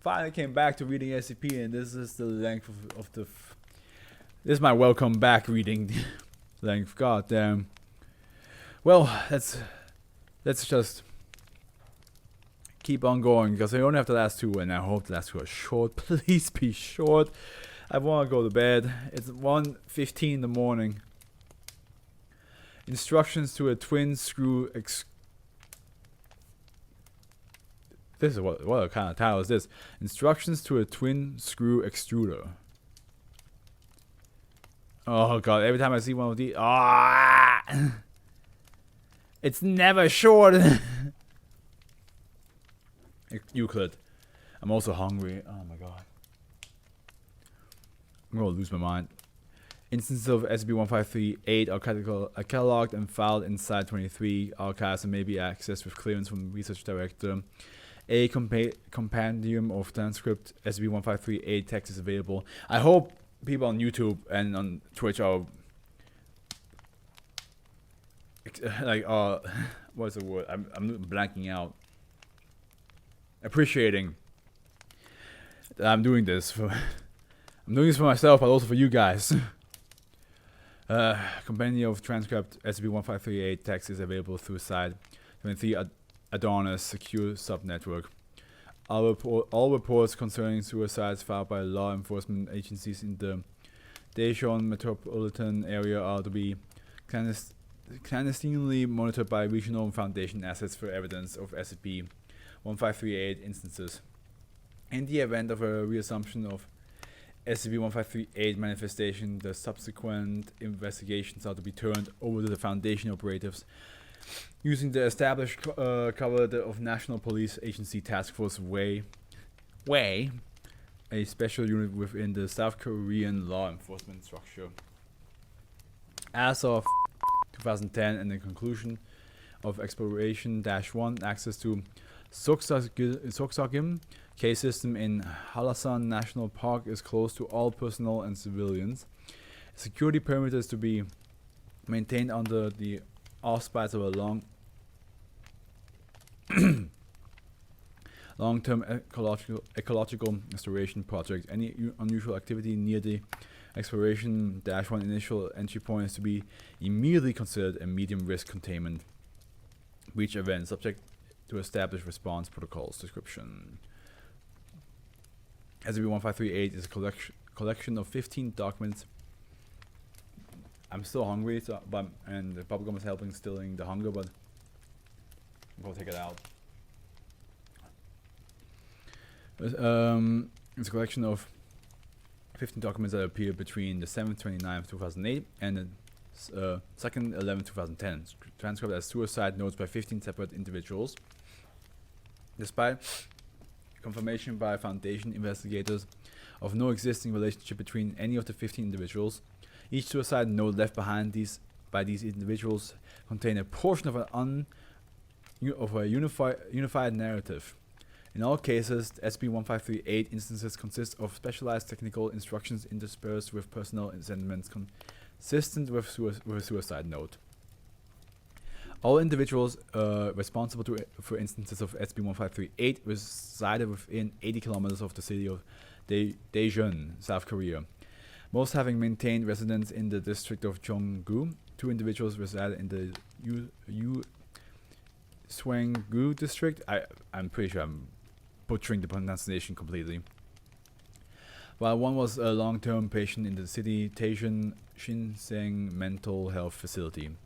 finally came back to reading SCP, and this is the length of the. This is my welcome back reading length. God damn. Well, let's just keep on going because I only have the last two, and I hope the last two are short. Please be short. I want to go to bed. It's 1:15 in the morning. Instructions to a twin screw. This is what kind of title is this? Instructions to a twin screw extruder. Oh god! Every time I see one of these, it's never short. Euclid. I'm also hungry. Oh my god. I'm gonna lose my mind. Instances of SCP-1538 are cataloged and filed inside 23 archives and may be accessed with clearance from the research director. A compendium of transcript SCP-1538 text is available. I hope people on YouTube and on Twitch are like what's the word? I'm blanking out. Appreciating that I'm doing this for myself, but also for you guys. Compendium of transcript SCP-1538 text is available through site 23 Adonis secure subnetwork. All reports concerning suicides filed by law enforcement agencies in the Daejeon metropolitan area are to be clandestinely monitored by regional foundation assets for evidence of SCP-1538 instances. In the event of a reassumption of SCP-1538 manifestation, the subsequent investigations are to be turned over to the Foundation operatives using the established cover of National Police Agency Task Force Way, a special unit within the South Korean law enforcement structure. As of 2010 and the conclusion of Exploration-1, access to Soksagim K system in Halasan National Park is closed to all personnel and civilians. Security perimeters to be maintained under the auspice of a long-term ecological restoration project. Any unusual activity near the Exploration-1 initial entry point is to be immediately considered a medium risk containment breach event subject to established response protocols. Description. SCP-1538 is a collection of 15 documents. I'm still hungry, and the bubblegum is helping stilling the hunger, but I'm gonna take it out. It's a collection of 15 documents that appeared between the 7th-29th, 2008 and the 2nd, 11th, 2010. Transcribed as suicide notes by 15 separate individuals. Despite confirmation by Foundation investigators of no existing relationship between any of the 15 individuals, each suicide note left behind by these individuals contained a portion of a unified narrative. In all cases, SCP-1538 instances consist of specialized technical instructions interspersed with personal sentiments consistent with a suicide note. All individuals responsible for instances of SCP-1538 resided within 80 kilometers of the city of Daejeon, South Korea. Most having maintained residence in the district of Jonggu. 2 individuals resided in the Swanggu district. I'm pretty sure I'm butchering the pronunciation completely. While 1 was a long-term patient in the city Daejeon Shinseng mental health facility.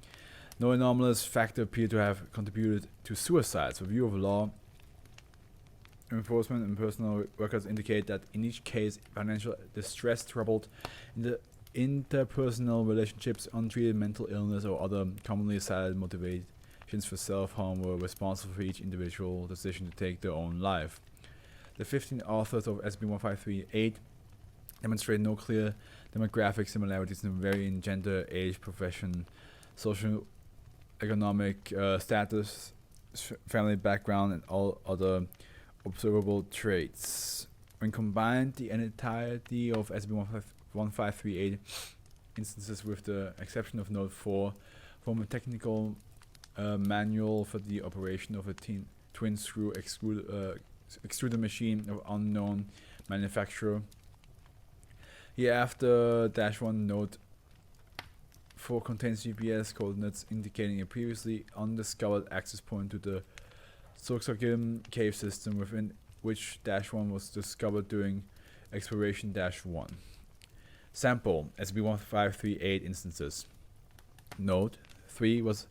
No anomalous factor appeared to have contributed to suicides. Review of law enforcement and personal records indicate that in each case, financial distress, troubled in the interpersonal relationships, untreated mental illness, or other commonly cited motivations for self-harm were responsible for each individual decision to take their own life. The 15 authors of SCP-1538 demonstrate no clear demographic similarities in varying gender, age, profession, social economic status, family background, and all other observable traits. When combined, the entirety of SCP-1538 instances, with the exception of Note 4, form a technical manual for the operation of a twin screw extruder machine of unknown manufacturer. Here after -1 node 4 contains GPS coordinates indicating a previously undiscovered access point to the Soxagim cave system within which -1 was discovered during exploration -1. Sample SCP-1538 instances. Node 3 was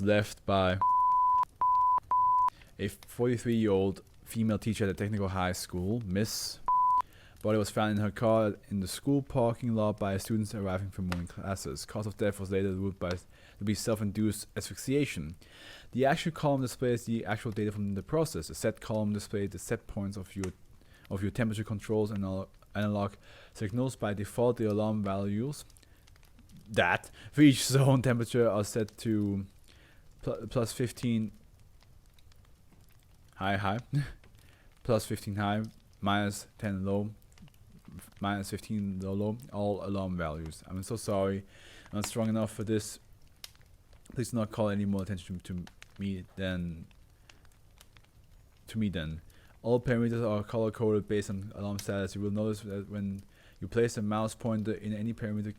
left by a 43-year-old female teacher at a technical high school, Miss. Body was found in her car in the school parking lot by students arriving for morning classes. Cause of death was later ruled to be self-induced asphyxiation. The actual column displays the actual data from the process. The set column displays the set points of your temperature controls and analog signals. By default, the alarm values that for each zone temperature are set to plus 15 high, plus 15 high, minus 10 low, minus 15 low, all alarm values. I'm so sorry, I'm not strong enough for this. Please do not call any more attention to me then. All parameters are color coded based on alarm status. You will notice that when you place a mouse pointer in any parameter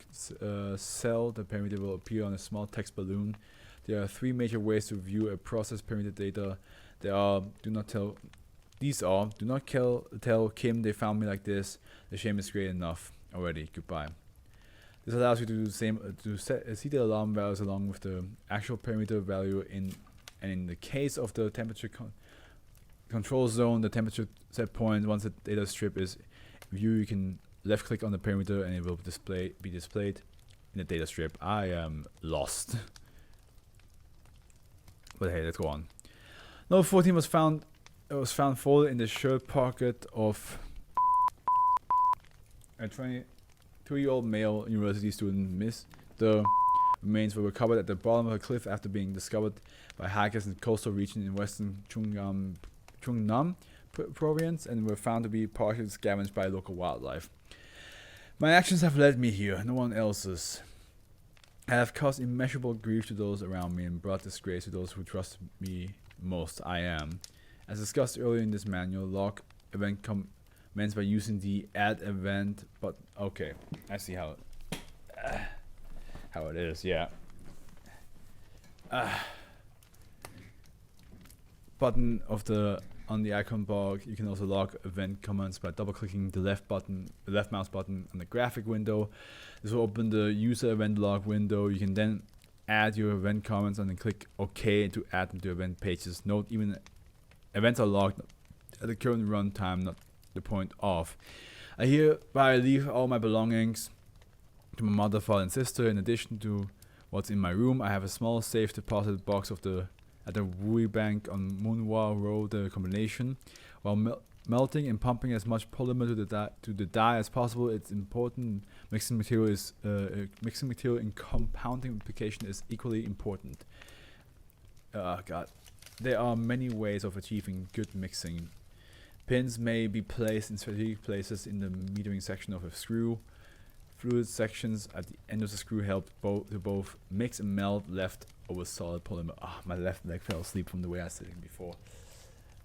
cell, the parameter will appear on a small text balloon. There are 3 major ways to view a process parameter data. Do not tell Kim they found me like this. The shame is great enough already. Goodbye. This allows you to do the same see the alarm values along with the actual parameter value in the case of the temperature control zone, the temperature set point. Once the data strip is viewed, you can left click on the parameter and it will be displayed in the data strip. I am lost. But hey, let's go on. Number 14 was found folded in the shirt pocket of a 22-year-old male university student, Miss. The remains were recovered at the bottom of a cliff after being discovered by hikers in the coastal region in western Chungnam province and were found to be partially scavenged by local wildlife. My actions have led me here, no one else's. I have caused immeasurable grief to those around me and brought disgrace to those who trust me most. I am. As discussed earlier in this manual, log event commence by using the add event, but okay, I see how it is, yeah. Button on the icon bar. You can also log event comments by double clicking the left mouse button on the graphic window. This will open the user event log window. You can then add your event comments and then click OK to add them to event pages. Note, even events are logged at the current runtime, not the point of. I hereby leave all my belongings to my mother, father, and sister. In addition to what's in my room, I have a small safe deposit box at the Wui Bank on Munhwa Road. The combination, while melting and pumping as much polymer to the dye as possible, it's important. Mixing material in compounding application is equally important. God, there are many ways of achieving good mixing. Pins may be placed in strategic places in the metering section of a screw. Fluid sections at the end of the screw help to both mix and melt left over solid polymer. My left leg fell asleep from the way I was sitting before.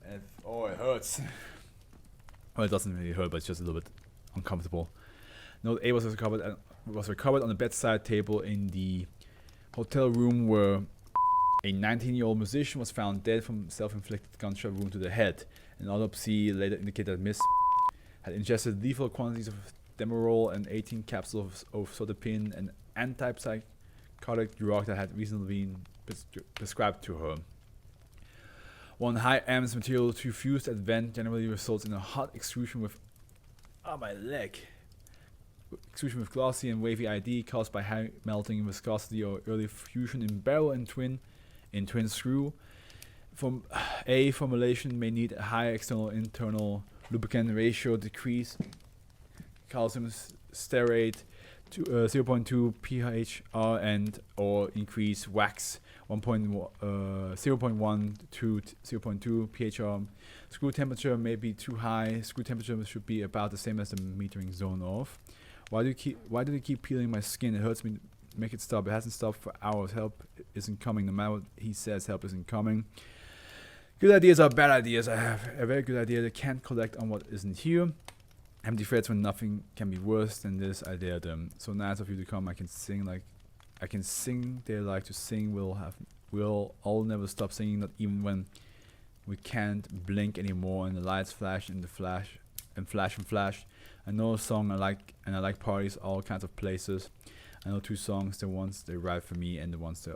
And, it hurts. Well, it doesn't really hurt, but it's just a little bit uncomfortable. Note A was recovered on the bedside table in the hotel room where a 19-year-old musician was found dead from self-inflicted gunshot wound to the head. An autopsy later indicated that Miss had ingested lethal quantities of Demerol and 18 capsules of sodepine, an antipsychotic drug that had recently been prescribed to her. One high amps material to fused at vent generally results in a hot extrusion with my leg. Extrusion with glossy and wavy ID caused by high melting in viscosity or early fusion in barrel and twin screw. From A formulation may need a high external internal lubricant ratio, decrease calcium stearate to 0.2 pHr and or increase wax 0.1 to 0.2 pHr. Screw temperature may be too high. Screw temperature should be about the same as the metering zone of. Why do you keep peeling my skin? It hurts me. Make it stop. It hasn't stopped for hours. Help isn't coming. No matter what he says, help isn't coming. Good ideas are bad ideas. I have a very good idea that can't collect on what isn't here. Empty threats when nothing can be worse than this. I dare them. So nice of you to come. I can sing. They like to sing. We'll all never stop singing. Not even when we can't blink anymore and the lights flash and flash. I know a song I like, and I like parties, all kinds of places. I know 2 songs. The ones they write for me and the ones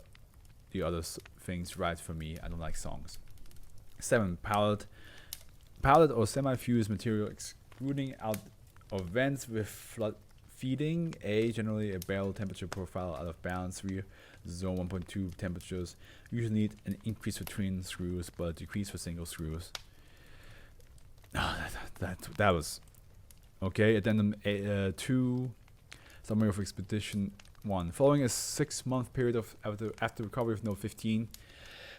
the other things write for me. I don't like songs. 7. Powdered or semi-fused material extruding out of vents with flood feeding. A. Generally a barrel temperature profile out of balance. 3. Zone 1.2 temperatures. Usually need an increase for twin screws, but a decrease for single screws. That was okay. Addendum 2. Summary of Expedition 1. Following a 6-month period after recovery of Node 15,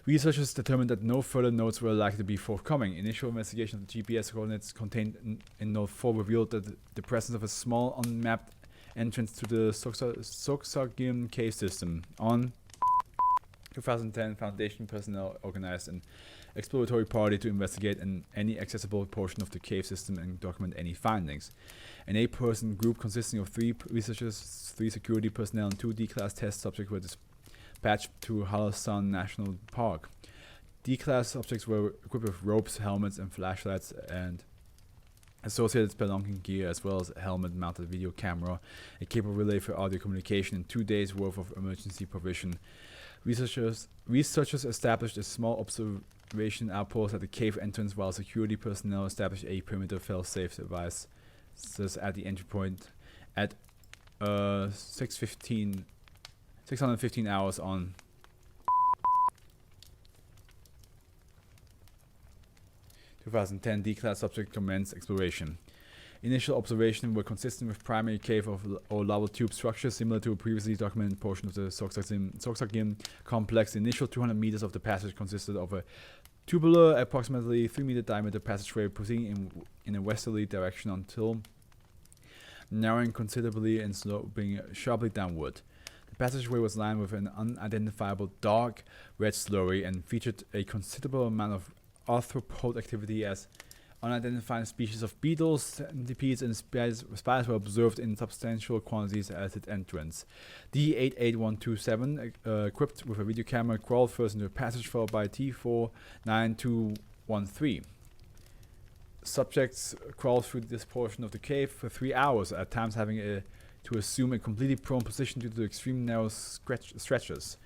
researchers determined that no further nodes were likely to be forthcoming. Initial investigation of the GPS coordinates contained in Node 4 revealed that the presence of a small unmapped entrance to the Soxargim cave system. On 2010, Foundation personnel organized an exploratory party to investigate any accessible portion of the cave system and document any findings. An 8-person group consisting of 3 researchers, 3 security personnel, and 2 D-class test subjects were dispatched to Halasan National Park. D-class subjects were equipped with ropes, helmets, and flashlights, and associated spelunking gear, as well as a helmet-mounted video camera, a cable relay for audio communication, and 2 days' worth of emergency provision. Researchers established a small observation outpost at the cave entrance, while security personnel established a perimeter fail-safe device at the entry point at 615 hours on 2010. D-class subject commenced exploration. Initial observations were consistent with primary cave or lava tube structures similar to a previously documented portion of the Soxargim complex. The initial 200 meters of the passage consisted of a tubular, approximately 3-meter diameter passageway proceeding in a westerly direction until narrowing considerably and sloping sharply downward. The passageway was lined with an unidentifiable dark red slurry and featured a considerable amount of arthropod activity, as unidentified species of beetles, centipedes, and spiders were observed in substantial quantities at its entrance. D88127, equipped with a video camera, crawled first into a passage followed by T49213. Subjects crawled through this portion of the cave for 3 hours, at times having to assume a completely prone position due to the extreme narrow stretches.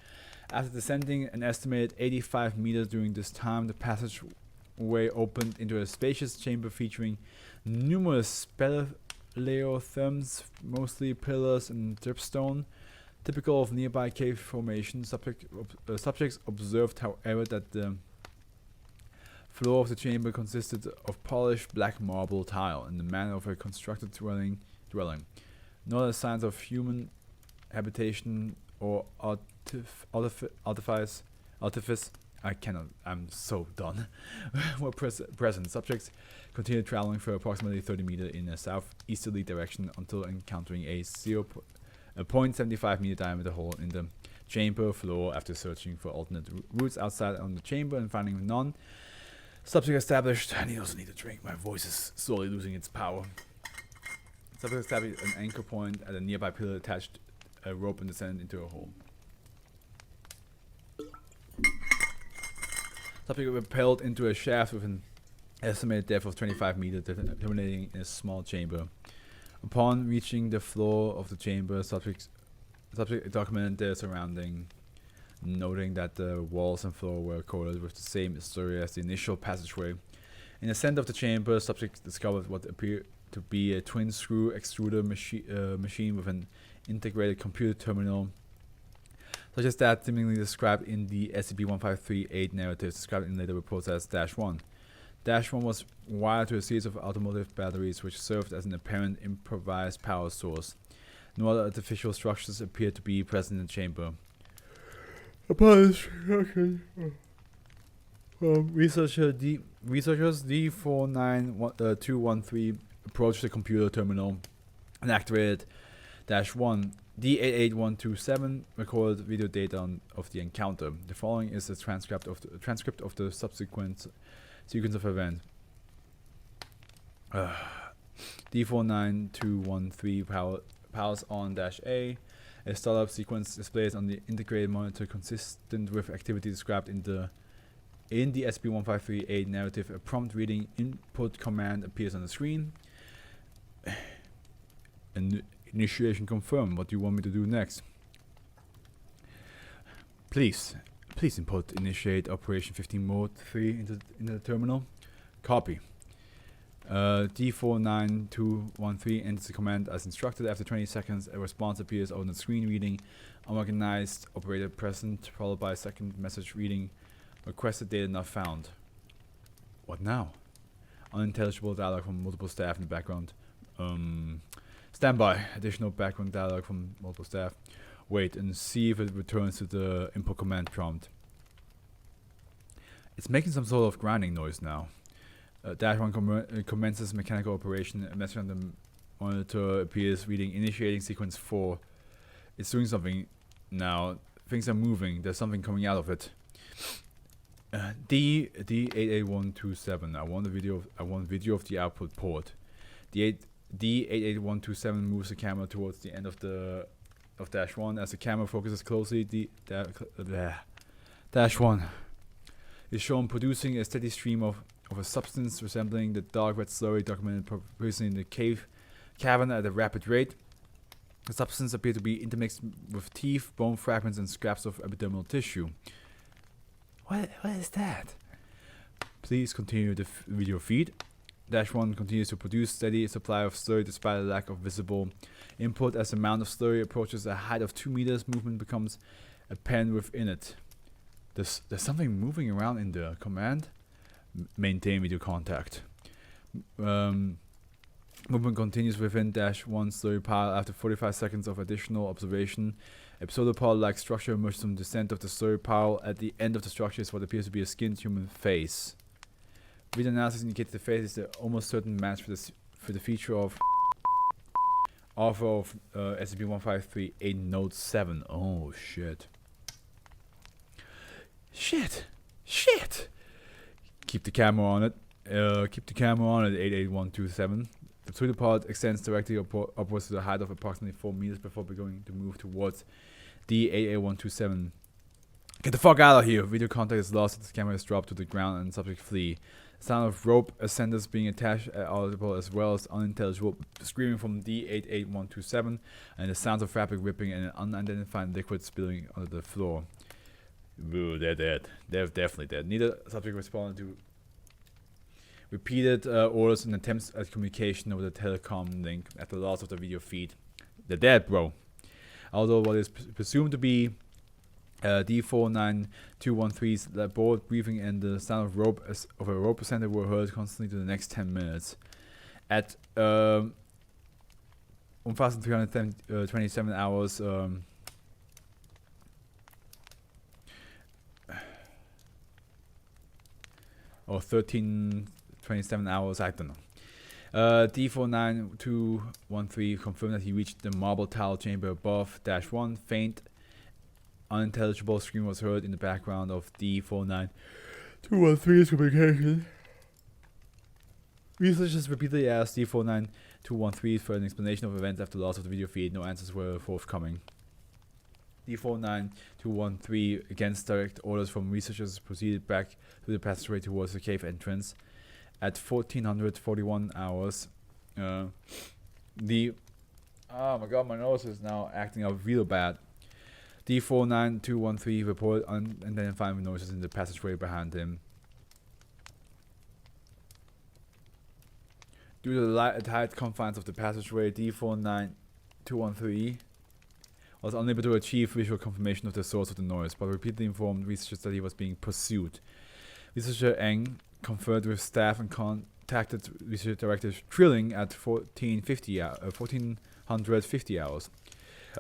After descending an estimated 85 meters during this time, the passageway opened into a spacious chamber featuring numerous speleotherms, mostly pillars and dripstone, typical of nearby cave formation. Subjects observed, however, that the floor of the chamber consisted of polished black marble tile in the manner of a constructed dwelling. No other signs of human habitation or artifice. I'm so done. were present. Subjects continued traveling for approximately 30 meters in a southeasterly direction until encountering a 0.75 meter diameter hole in the chamber floor. After searching for alternate routes outside on the chamber and finding none, subject established. I also need a drink. My voice is slowly losing its power. Subject established an anchor point at a nearby pillar, attached a rope, and descended into a hole. Subject repelled into a shaft with an estimated depth of 25 meters, terminating in a small chamber. Upon reaching the floor of the chamber, subject documented their surrounding, noting that the walls and floor were coated with the same story as the initial passageway. In the center of the chamber, subject discovered what appeared to be a twin screw extruder machine with an integrated computer terminal, such as that seemingly described in the SCP-1538 narratives, described in later reports as -1. -1 was wired to a series of automotive batteries which served as an apparent improvised power source. No other artificial structures appeared to be present in the chamber. Upon researchers D49213 approached the computer terminal and activated -1. D88127 recorded video data of the encounter. The following is a transcript of the subsequent sequence of events. D49213 powers on -A. A startup sequence displays on the integrated monitor consistent with activity described in the SCP-1538 narrative. A prompt reading input command appears on the screen. Initiation confirmed. What do you want me to do next? Please input initiate operation 15 mode 3 into the terminal. Copy. D49213 enters the command as instructed. After 20 seconds, a response appears on the screen reading unorganized operator present, followed by a second message reading requested data not found. What now? Unintelligible dialogue from multiple staff in the background. Standby. Additional background dialogue from multiple staff. Wait and see if it returns to the input command prompt. It's making some sort of grinding noise now. -1 commences mechanical operation. A message on the monitor appears reading initiating sequence 4. It's doing something now. Things are moving. There's something coming out of it. D88127. I want video of the output port. D88127 moves the camera towards the end of -1. As the camera focuses closely, -1 is shown producing a steady stream of a substance resembling the dark red slurry documented previously in the cavern at a rapid rate. The substance appeared to be intermixed with teeth, bone fragments, and scraps of epidermal tissue. What is that? Please continue the video feed. -1 continues to produce steady supply of slurry despite a lack of visible input. As the amount of slurry approaches a height of 2 meters, movement becomes apparent within it. There's something moving around in the command. Maintain video contact. Movement continues within -1 slurry pile. After 45 seconds of additional observation, a pseudopod-like structure emerges from the center of the slurry pile. At the end of the structure is what appears to be a skinned human face. Video analysis indicates the face is the almost certain match for the feature of author of SCP-1538 Note 7. Oh shit. Shit! Keep the camera on it. 88127. The pseudopod extends directly upwards to the height of approximately 4 meters before beginning to move towards D88127. Get the fuck out of here! Video contact is lost as the camera is dropped to the ground and subject flee. The sound of rope ascenders being attached are audible, as well as unintelligible screaming from D88127 and the sounds of rapid ripping and an unidentified liquid spilling onto the floor. Ooh, they're dead. They're definitely dead. Neither subject responded to repeated orders and attempts at communication over the telecom link at the loss of the video feed. They're dead, bro. Although what is presumed to be D49213's board breathing and the sound of a rope ascender were heard constantly to the next 10 minutes. At 1327 hours, or 1327 hours, I don't know. D49213 confirmed that he reached the marble tile chamber above -1. Faint, unintelligible scream was heard in the background of D49213's communication. Researchers repeatedly asked D49213 for an explanation of events after loss of the video feed. No answers were forthcoming. D49213, against direct orders from researchers, proceeded back through the passageway towards the cave entrance. At 1441 hours, oh my god, my nose is now acting up real bad. D49213 reported unidentified noises in the passageway behind him. Due to the tight confines of the passageway, D49213 was unable to achieve visual confirmation of the source of the noise, but repeatedly informed researchers that he was being pursued. Researcher Eng conferred with staff and contacted Research Director Trilling at 1450 hours.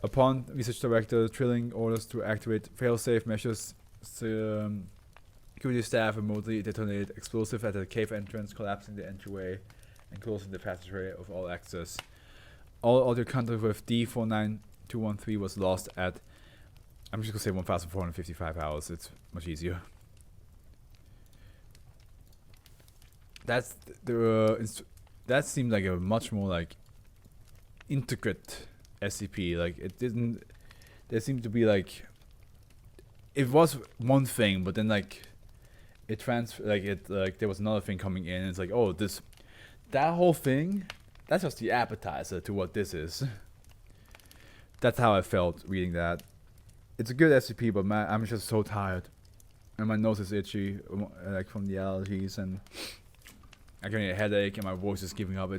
Upon Research Director Trilling orders to activate failsafe measures, security staff remotely detonated explosive at the cave entrance, collapsing the entryway and closing the passageway of all access. All audio contact with D49213 213 was lost at, I'm just gonna say 1,455 hours. It's much easier. That's that seemed like a much more like intricate SCP. Like it didn't. There seemed to be like, it was one thing, but then like it there was another thing coming in. And it's like, oh, that whole thing, that's just the appetizer to what this is. That's how I felt reading that. It's a good SCP, but man, I'm just so tired, and my nose is itchy, like from the allergies, and I get a headache, and my voice is giving up.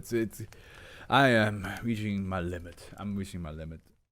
I am reaching my limit. I'm reaching my limit.